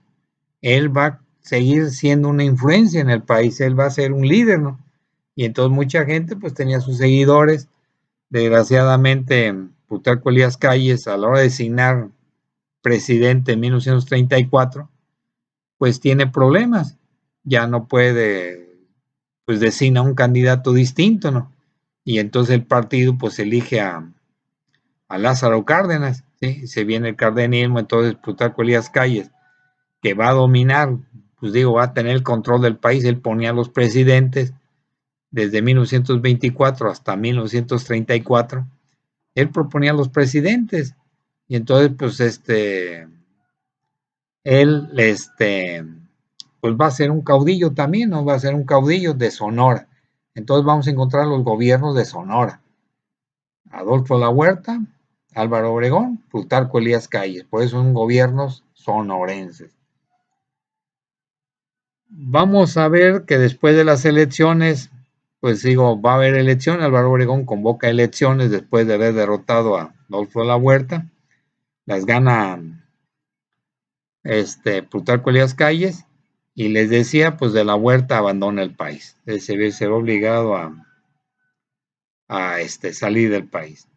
él va a seguir siendo una influencia en el país, él va a ser un líder, ¿no? Y entonces mucha gente pues tenía sus seguidores. Desgraciadamente, Plutarco Elías Calles, a la hora de designar presidente en 1934, pues tiene problemas, ya no puede, pues designa un candidato distinto, ¿no? Y entonces el partido pues elige a Lázaro Cárdenas, ¿sí? Se viene el cardenismo, entonces Plutarco Elías Calles que va a dominar, pues digo, va a tener el control del país. Él ponía a los presidentes desde 1924 hasta 1934. Él proponía a los presidentes. Y entonces, pues, él, pues va a ser un caudillo también, ¿no? Va a ser un caudillo de Sonora. Entonces vamos a encontrar los gobiernos de Sonora. Adolfo de la Huerta, Álvaro Obregón, Plutarco Elías Calles. Por eso son gobiernos sonorenses. Vamos a ver que después de las elecciones, pues digo, va a haber elecciones. Álvaro Obregón convoca elecciones después de haber derrotado a Adolfo de la Huerta. Las gana Plutarco Elías Calles, y les decía, pues de la Huerta abandona el país. Se ve obligado a salir del país.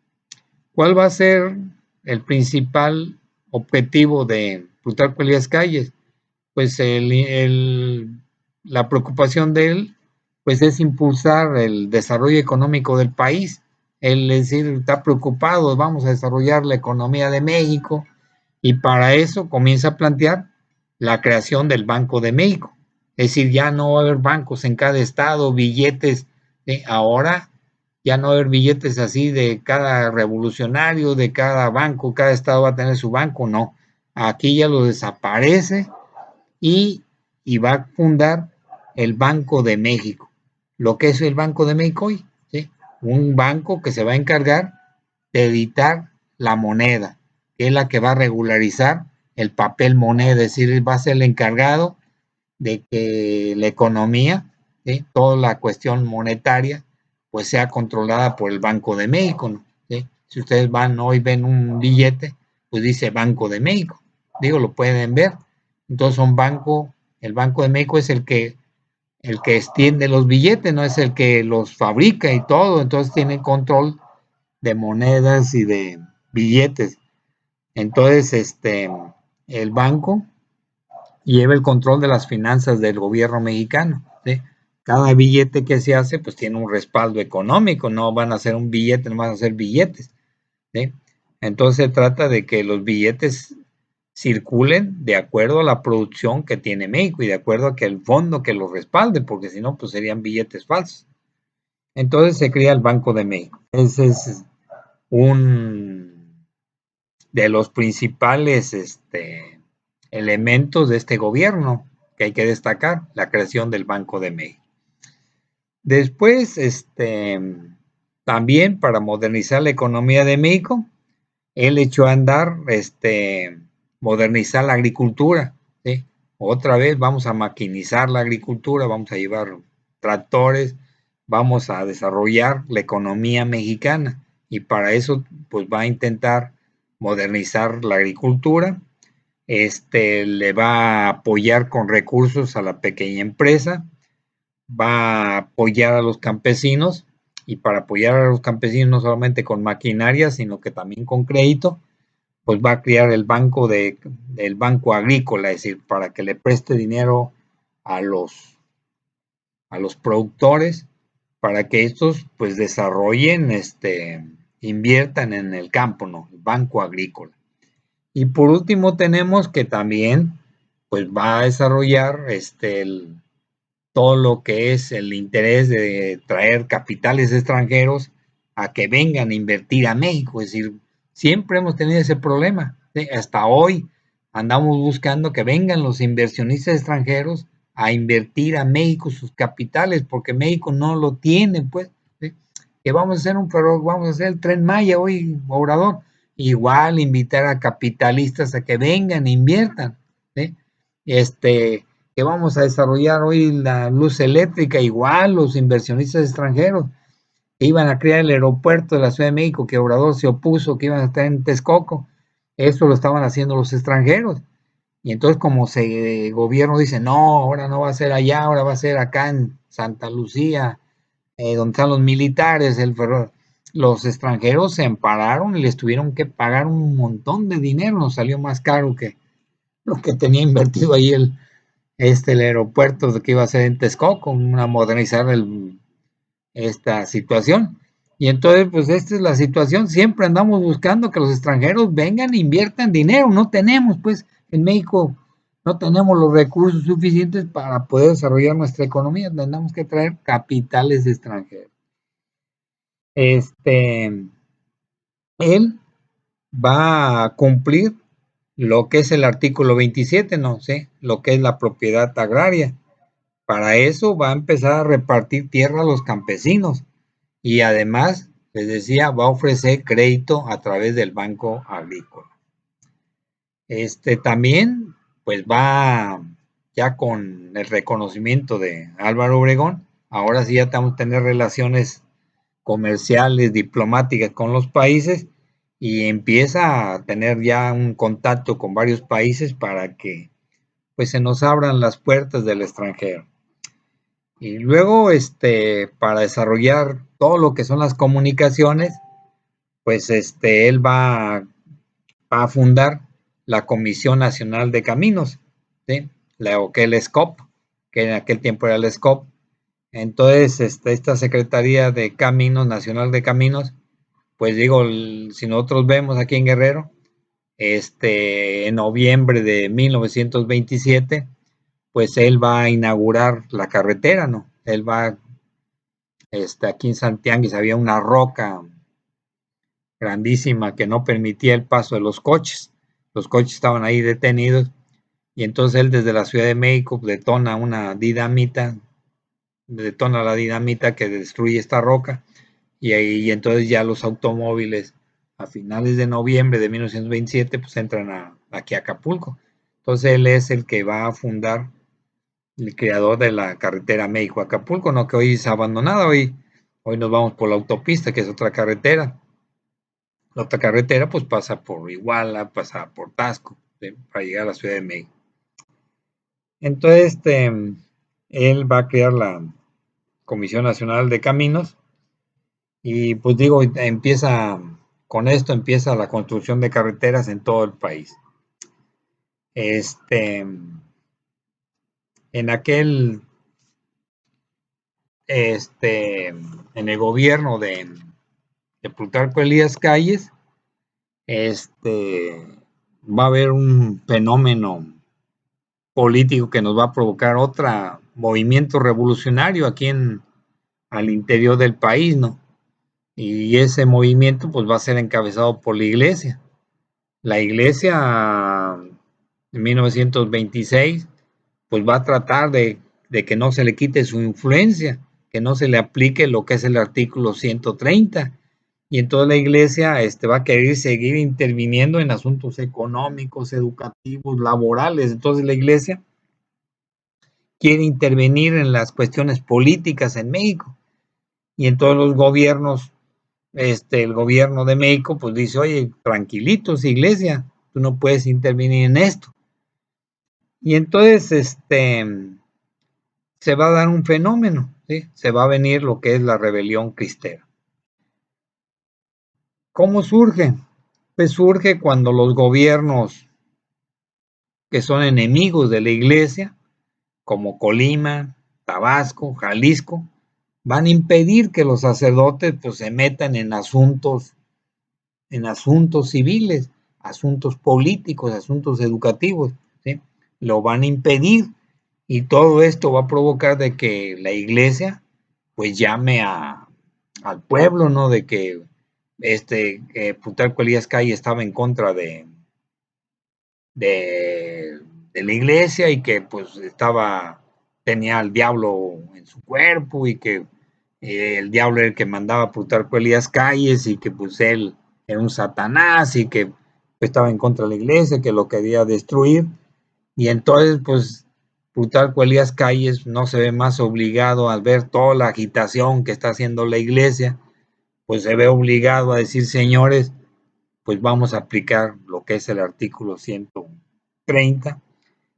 ¿Cuál va a ser el principal objetivo de Plutarco Elías Calles? Pues la preocupación de él, pues es impulsar el desarrollo económico del país. Él, es decir, está preocupado, vamos a desarrollar la economía de México, y para eso comienza a plantear la creación del Banco de México. Es decir, ya no va a haber bancos en cada estado, billetes, ahora ya no va a haber billetes así de cada revolucionario, de cada banco, cada estado va a tener su banco, no. Aquí ya lo desaparece y, va a fundar el Banco de México. Lo que es el Banco de México hoy, ¿sí? Un banco que se va a encargar de editar la moneda, que es la que va a regularizar el papel moneda, es decir, va a ser el encargado de que la economía, ¿sí? Toda la cuestión monetaria, pues sea controlada por el Banco de México, ¿no? ¿Sí? Si ustedes van hoy, ven un billete, pues dice Banco de México, digo, lo pueden ver. Entonces el Banco de México es el que extiende los billetes, no es el que los fabrica y todo, entonces tiene control de monedas y de billetes. Entonces, el banco lleva el control de las finanzas del gobierno mexicano, ¿sí? Cada billete que se hace, pues tiene un respaldo económico, no van a hacer un billete, no van a hacer billetes, ¿sí? Entonces se trata de que los billetes circulen de acuerdo a la producción que tiene México y de acuerdo a que el fondo que los respalde, porque si no, pues serían billetes falsos. Entonces se crea el Banco de México. Ese es un de los principales elementos de este gobierno que hay que destacar, la creación del Banco de México. Después, también para modernizar la economía de México, él echó a andar, modernizar la agricultura, ¿sí? Otra vez vamos a maquinizar la agricultura, vamos a llevar tractores, vamos a desarrollar la economía mexicana, y para eso pues va a intentar modernizar la agricultura, le va a apoyar con recursos a la pequeña empresa, va a apoyar a los campesinos, y para apoyar a los campesinos no solamente con maquinaria, sino que también con crédito, pues va a crear el banco agrícola, es decir, para que le preste dinero a los productores, para que estos pues desarrollen, inviertan en el campo, ¿no? El banco agrícola. Y por último tenemos que también pues va a desarrollar todo lo que es el interés de traer capitales extranjeros a que vengan a invertir a México. Es decir, siempre hemos tenido ese problema, ¿sí? Hasta hoy andamos buscando que vengan los inversionistas extranjeros a invertir a México sus capitales, porque México no lo tiene, pues, ¿sí? Que vamos a hacer el Tren Maya hoy, Obrador, igual invitar a capitalistas a que vengan e inviertan, ¿sí? Que vamos a desarrollar hoy la luz eléctrica, igual los inversionistas extranjeros que iban a crear el aeropuerto de la Ciudad de México, que Obrador se opuso, que iban a estar en Texcoco, eso lo estaban haciendo los extranjeros. Y entonces como el gobierno dice, no, ahora no va a ser allá, ahora va a ser acá en Santa Lucía, donde están los militares, los extranjeros se ampararon y les tuvieron que pagar un montón de dinero, nos salió más caro que lo que tenía invertido ahí el aeropuerto que iba a ser en Texcoco, a modernizar esta situación. Y entonces, pues esta es la situación, siempre andamos buscando que los extranjeros vengan e inviertan dinero, no tenemos, pues en México no tenemos los recursos suficientes para poder desarrollar nuestra economía, tenemos que traer capitales extranjeros. Él va a cumplir lo que es el artículo 27, no sé, lo que es la propiedad agraria. Para eso va a empezar a repartir tierra a los campesinos y además, les decía, va a ofrecer crédito a través del Banco Agrícola. También, pues va ya con el reconocimiento de Álvaro Obregón, ahora sí ya estamos a tener relaciones comerciales, diplomáticas con los países y empieza a tener ya un contacto con varios países para que pues se nos abran las puertas del extranjero. Y luego, para desarrollar todo lo que son las comunicaciones, pues él va a fundar la Comisión Nacional de Caminos, ¿sí? O que el SCOP, que en aquel tiempo era el SCOP. Entonces, esta Secretaría de Caminos, Nacional de Caminos, pues digo, si nosotros vemos aquí en Guerrero, en noviembre de 1927, pues él va a inaugurar la carretera, ¿no? Él va, aquí en Santiago había una roca grandísima que no permitía el paso de los coches estaban ahí detenidos, y entonces él desde la Ciudad de México detona la dinamita que destruye esta roca, y entonces ya los automóviles a finales de noviembre de 1927 pues entran aquí a Acapulco. Entonces él es el que va a fundar, el creador de la carretera México-Acapulco, no que hoy es abandonada, hoy nos vamos por la autopista, que es otra carretera. La otra carretera pues pasa por Iguala, pasa por Tasco, ¿sí? Para llegar a la Ciudad de México. Entonces, él va a crear la Comisión Nacional de Caminos y pues digo, con esto empieza la construcción de carreteras en todo el país. En aquel, en el gobierno de Plutarco Elías Calles, va a haber un fenómeno político que nos va a provocar otro movimiento revolucionario aquí al interior del país, ¿no? Y ese movimiento pues va a ser encabezado por la iglesia. La iglesia en 1926 pues va a tratar de que no se le quite su influencia, que no se le aplique lo que es el artículo 130. Y entonces la iglesia va a querer seguir interviniendo en asuntos económicos, educativos, laborales. Entonces la iglesia quiere intervenir en las cuestiones políticas en México. Y en todos los gobiernos, el gobierno de México, pues dice, oye, tranquilitos, iglesia, tú no puedes intervenir en esto. Y entonces, se va a dar un fenómeno, ¿sí? Se va a venir lo que es la rebelión cristera. ¿Cómo surge? Pues surge cuando los gobiernos que son enemigos de la iglesia, como Colima, Tabasco, Jalisco, van a impedir que los sacerdotes pues, se metan en asuntos civiles, asuntos políticos, asuntos educativos, ¿sí? Lo van a impedir, y todo esto va a provocar de que la iglesia pues llame al pueblo, ¿no? De que Plutarco Elías Calles estaba en contra de la iglesia y que pues tenía al diablo en su cuerpo, y que el diablo era el que mandaba a Plutarco Elías Calles, y que pues él era un satanás y que pues, estaba en contra de la iglesia, que lo quería destruir. Y entonces pues Plutarco Elías Calles no se ve más obligado al ver toda la agitación que está haciendo la iglesia, pues se ve obligado a decir, señores, pues vamos a aplicar lo que es el artículo 130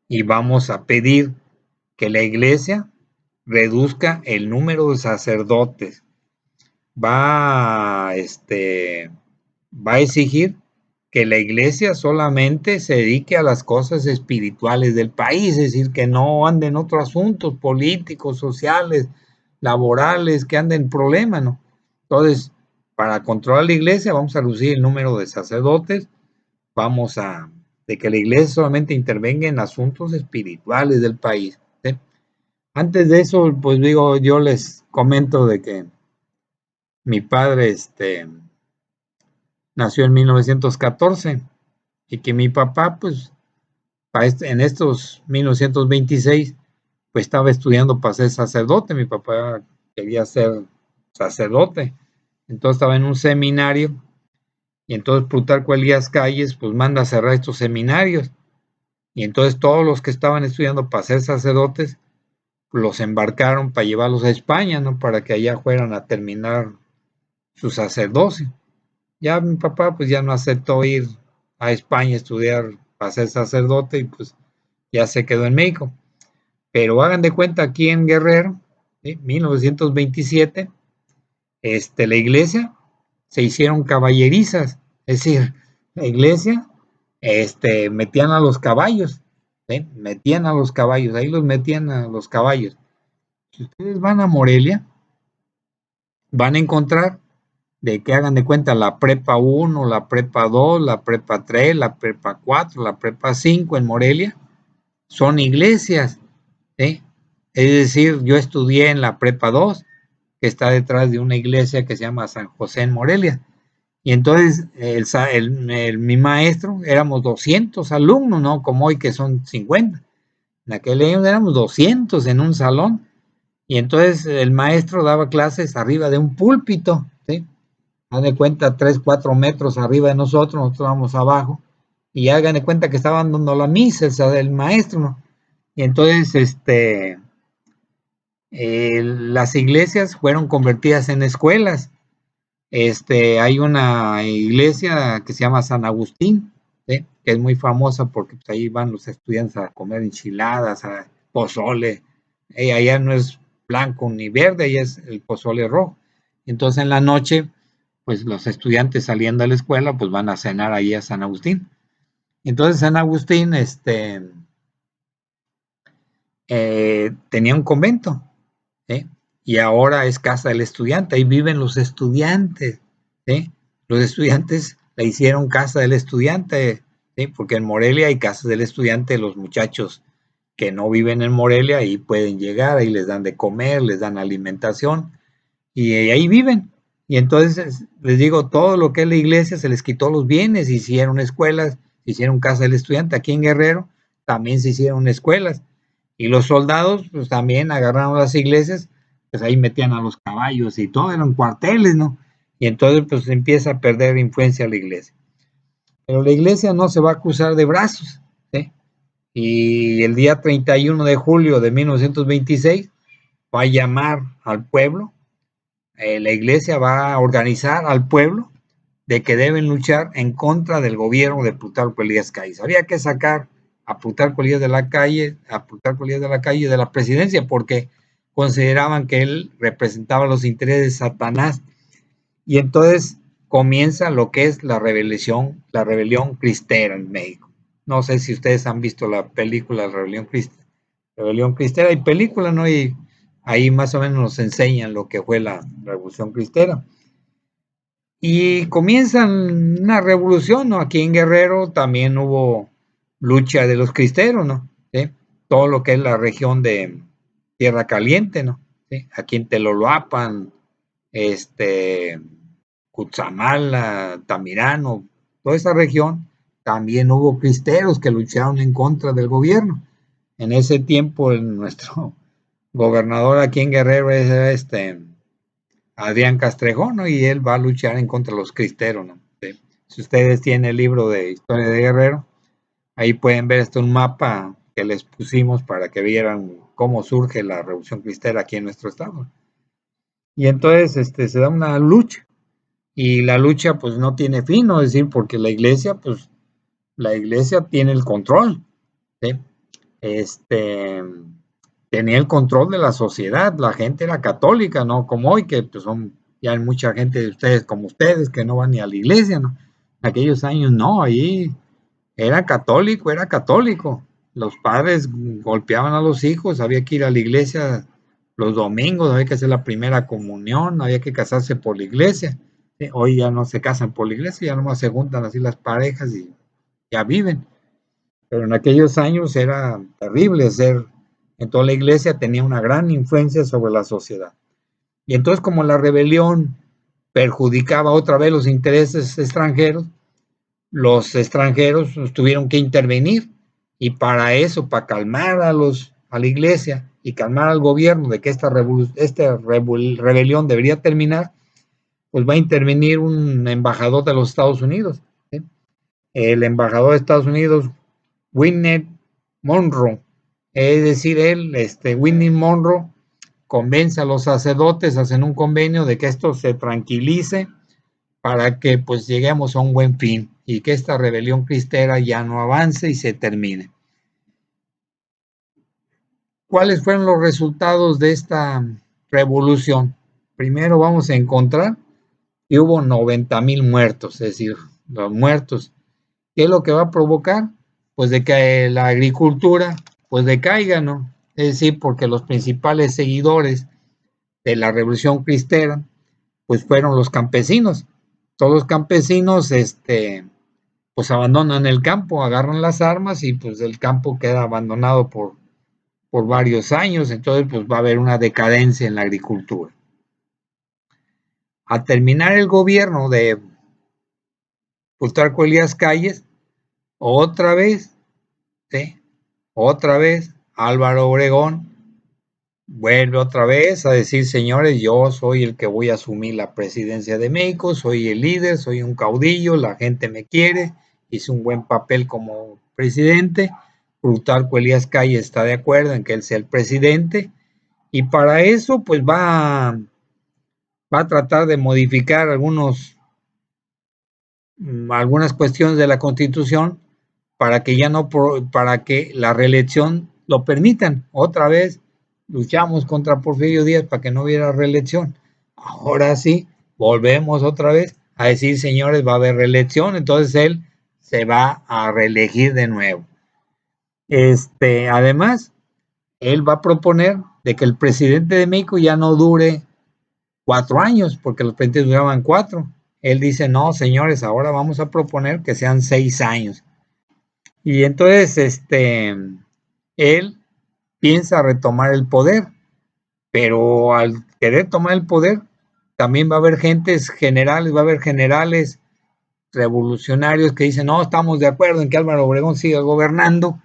y vamos a pedir que la iglesia reduzca el número de sacerdotes. Va a exigir que la iglesia solamente se dedique a las cosas espirituales del país, es decir, que no ande en otros asuntos políticos, sociales, laborales, que anden en problemas, ¿no? Entonces, para controlar la iglesia vamos a reducir el número de sacerdotes, vamos a de que la iglesia solamente intervenga en asuntos espirituales del país, ¿sí? Antes de eso, pues digo, yo les comento de que mi padre nació en 1914 y que mi papá, pues, en estos 1926, pues estaba estudiando para ser sacerdote. Mi papá quería ser sacerdote, entonces estaba en un seminario y entonces Plutarco Elías Calles, pues manda a cerrar estos seminarios y entonces todos los que estaban estudiando para ser sacerdotes, los embarcaron para llevarlos a España, ¿no? Para que allá fueran a terminar su sacerdocio. Ya mi papá pues ya no aceptó ir a España a estudiar para ser sacerdote y pues ya se quedó en México. Pero hagan de cuenta aquí en Guerrero, ¿sí? 1927, la iglesia se hicieron caballerizas, es decir, la iglesia, metían a los caballos, ¿sí? Metían a los caballos, ahí los metían a los caballos. Si ustedes van a Morelia, van a encontrar de que hagan de cuenta la prepa 1, la prepa 2, la prepa 3, la prepa 4, la prepa 5 en Morelia, son iglesias, ¿sí? Es decir, yo estudié en la prepa 2, que está detrás de una iglesia que se llama San José en Morelia. Y entonces mi maestro, éramos 200 alumnos, ¿no? Como hoy que son 50. En aquel año éramos 200 en un salón. Y entonces el maestro daba clases arriba de un púlpito, ¿sí? Hagan de cuenta 3, 4 metros arriba de nosotros estábamos abajo. Y hagan de cuenta que estaban dando la misa, o sea, del maestro, ¿no? Y entonces, las iglesias fueron convertidas en escuelas. Hay una iglesia que se llama San Agustín, ¿sí? Que es muy famosa porque pues, ahí van los estudiantes a comer enchiladas, a pozole. Allá no es blanco ni verde, allá es el pozole rojo. Entonces en la noche, pues los estudiantes saliendo de la escuela, pues van a cenar ahí a San Agustín. Entonces San Agustín, tenía un convento, ¿sí? Y ahora es casa del estudiante, ahí viven los estudiantes, ¿sí? Los estudiantes le hicieron casa del estudiante, ¿sí? Porque en Morelia hay casas del estudiante, los muchachos que no viven en Morelia, ahí pueden llegar, ahí les dan de comer, les dan alimentación, y ahí viven. Y entonces, les digo, todo lo que es la iglesia se les quitó los bienes, hicieron escuelas, hicieron casa del estudiante. Aquí en Guerrero también se hicieron escuelas. Y los soldados, pues también agarraron las iglesias, pues ahí metían a los caballos y todo, eran cuarteles, ¿no? Y entonces, pues empieza a perder influencia la iglesia. Pero la iglesia no se va a cruzar de brazos, ¿sí? Y el día 31 de julio de 1926 va a llamar al pueblo, la iglesia va a organizar al pueblo de que deben luchar en contra del gobierno de Plutarco Elías Calles. Había que sacar a Plutarco Elías de la calle, de la presidencia, porque consideraban que él representaba los intereses de Satanás. Y entonces comienza lo que es la rebelión cristera en México. No sé si ustedes han visto la película Rebelión Cristera, y película, ¿no? Y ahí más o menos nos enseñan lo que fue la Revolución Cristera. Y comienzan una revolución, ¿no? Aquí en Guerrero también hubo lucha de los cristeros, ¿no? ¿Sí? Todo lo que es la región de Tierra Caliente, ¿no? ¿Sí? Aquí en Teloloapan, Cutzamala, Tamirano, toda esa región, también hubo cristeros que lucharon en contra del gobierno. En ese tiempo, nuestro gobernador aquí en Guerrero era Adrián Castrejón, ¿no? Y él va a luchar en contra de los cristeros, ¿no? Sí. Si ustedes tienen el libro de Historia de Guerrero, ahí pueden ver un mapa que les pusimos para que vieran cómo surge la Revolución Cristera aquí en nuestro estado. Y entonces se da una lucha, y la lucha pues no tiene fin, ¿no? Es decir, porque la iglesia tiene el control, ¿sí? Tenía el control de la sociedad, la gente era católica, ¿no? Como hoy, que pues ya hay mucha gente de ustedes como ustedes que no van ni a la iglesia, ¿no? En aquellos años no, ahí era católico, era católico. Los padres golpeaban a los hijos, había que ir a la iglesia los domingos, había que hacer la primera comunión, había que casarse por la iglesia. Hoy ya no se casan por la iglesia, ya nomás se juntan así las parejas y ya viven. Pero en aquellos años era terrible ser, en toda la iglesia tenía una gran influencia sobre la sociedad. Y entonces como la rebelión perjudicaba otra vez los intereses extranjeros, los extranjeros tuvieron que intervenir y para eso, para calmar a la iglesia y calmar al gobierno de que esta rebelión debería terminar, pues va a intervenir un embajador de los Estados Unidos, ¿sí? El embajador de Estados Unidos, Winnet Monroe, es decir, Winnet Monroe, convence a los sacerdotes, hacen un convenio de que esto se tranquilice para que pues lleguemos a un buen fin y que esta rebelión cristera ya no avance y se termine. ¿Cuáles fueron los resultados de esta revolución? Primero vamos a encontrar que hubo 90,000 muertos, es decir, los muertos. ¿Qué es lo que va a provocar? Pues de que la agricultura pues decaiga, ¿no? Es decir, porque los principales seguidores de la revolución cristera pues fueron los campesinos. Todos los campesinos pues abandonan el campo, agarran las armas y pues el campo queda abandonado por varios años, entonces pues va a haber una decadencia en la agricultura. Al terminar el gobierno de Plutarco Elías Calles, otra vez, ¿sí? Otra vez Álvaro Obregón vuelve otra vez a decir, señores, yo soy el que voy a asumir la presidencia de México, soy el líder, soy un caudillo, la gente me quiere, hice un buen papel como presidente. Plutarco Elías Calles está de acuerdo en que él sea el presidente y para eso pues va a tratar de modificar algunas cuestiones de la Constitución para que ya no, para que la reelección lo permitan. Otra vez luchamos contra Porfirio Díaz para que no hubiera reelección. Ahora sí, volvemos otra vez a decir, señores, va a haber reelección, entonces él se va a reelegir de nuevo. Además, él va a proponer de que el presidente de México ya no dure 4 años, porque los presidentes duraban 4. Él dice, no, señores, ahora vamos a proponer que sean 6 años. Y entonces, él piensa retomar el poder, pero al querer tomar el poder, también va a haber gentes generales, va a haber generales revolucionarios que dicen, no, estamos de acuerdo en que Álvaro Obregón siga gobernando,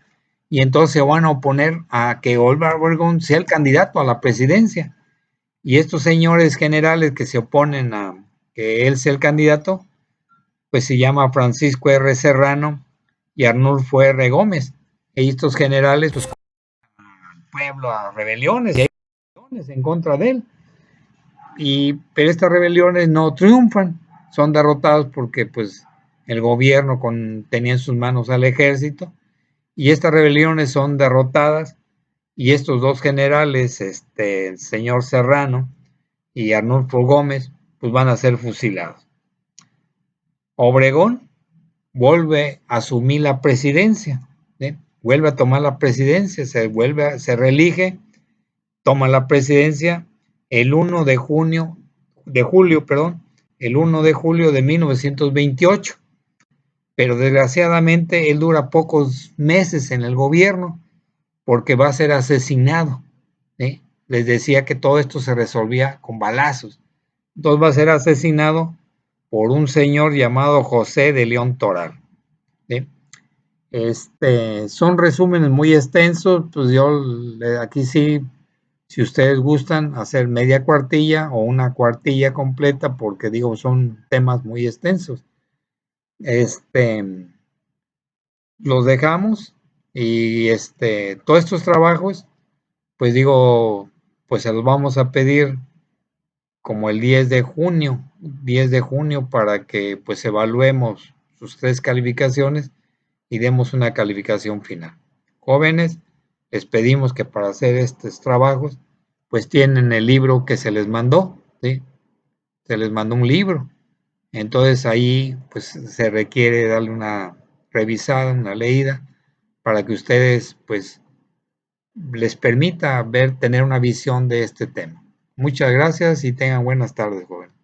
y entonces se van a oponer a que Álvaro Obregón sea el candidato a la presidencia. Y estos señores generales que se oponen a que él sea el candidato, pues se llama Francisco R. Serrano y Arnulfo R. Gómez. Y estos generales, pues, al pueblo a rebeliones, y hay rebeliones en contra de él. Pero estas rebeliones no triunfan, son derrotados porque, pues, el gobierno tenía en sus manos al ejército, y estas rebeliones son derrotadas, y estos dos generales, el señor Serrano y Arnulfo Gómez, pues van a ser fusilados. Obregón vuelve a asumir la presidencia, ¿sí? Vuelve a tomar la presidencia, se reelige, toma la presidencia el 1 de julio, el 1 de julio de 1928, pero desgraciadamente él dura pocos meses en el gobierno porque va a ser asesinado, ¿sí? Les decía que todo esto se resolvía con balazos, entonces va a ser asesinado por un señor llamado José de León Toral, ¿sí? Son resúmenes muy extensos, pues yo aquí sí, si ustedes gustan hacer media cuartilla o una cuartilla completa, porque digo, son temas muy extensos. Los dejamos y todos estos trabajos, pues digo, pues se los vamos a pedir como el 10 de junio para que pues evaluemos sus 3 calificaciones y demos una calificación final. Jóvenes, les pedimos que para hacer estos trabajos, pues tienen el libro que se les mandó, ¿sí? Se les mandó un libro. Entonces ahí pues se requiere darle una revisada, una leída, para que ustedes pues les permita tener una visión de este tema. Muchas gracias y tengan buenas tardes, jóvenes.